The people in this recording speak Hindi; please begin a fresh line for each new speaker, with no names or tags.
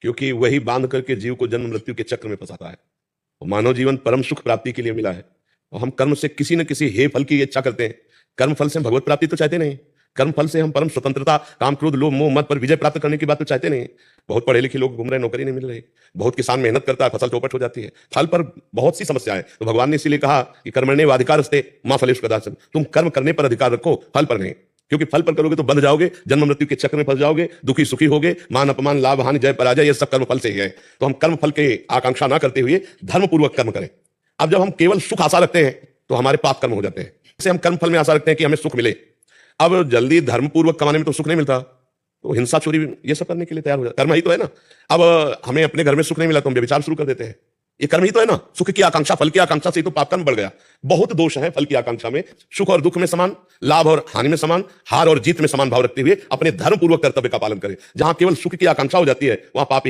क्योंकि वही बांध करके जीव को जन्म मृत्यु के चक्र में फंसाता है। और मानव जीवन परम सुख प्राप्ति के लिए मिला है और हम कर्म से किसी न किसी हे फल की इच्छा करते हैं। कर्म फल से हम भगवत प्राप्ति तो चाहते नहीं, कर्म फल से हम परम स्वतंत्रता, काम क्रोध लोभ मोह मद पर विजय प्राप्त करने की बात तो चाहते नहीं। बहुत पढ़े लिखे लोग घूम रहे, नौकरी नहीं मिल रही, बहुत किसान मेहनत करता है, फसल चौपट हो जाती है, फल पर बहुत सी समस्याएं। तो भगवान ने इसीलिए कहा कि कर्मण्येवाधिकारस्ते मा फलेषु कदाचन, तुम कर्म करने पर अधिकार रखो, फल पर नहीं। क्योंकि फल पर करोगे तो बंध जाओगे, जन्म मृत्यु के चक्र में फंस जाओगे, दुखी सुखी होगे, मान अपमान लाभ हानि जय पराजय ये सब कर्म फल से ही है। तो हम कर्म फल के आकांक्षा ना करते हुए धर्म पूर्वक कर्म करें। अब जब हम केवल सुख आशा रखते हैं तो हमारे पाप कर्म हो जाते हैं। जैसे हम कर्म फल में आशा रखते हैं कि हमें सुख मिले, अब जल्दी धर्म पूर्वक कमाने में तो सुख नहीं मिलता, तो हिंसा चोरी ये सब करने के लिए तैयार हो जाता, कर्म ही तो है ना। अब हमें अपने घर में सुख नहीं मिला तो हम व्यभिचार शुरू कर देते हैं, ये कर्म ही तो है ना। सुख की आकांक्षा, फल की आकांक्षा से ही तो पाप कर्म बढ़ गया। बहुत दोष है फल की आकांक्षा में। सुख और दुख में समान, लाभ और हानि में समान, हार और जीत में समान भाव रखते हुए अपने धर्म पूर्वक कर्तव्य का पालन करें। जहां केवल सुख की आकांक्षा हो जाती है वहां पाप ही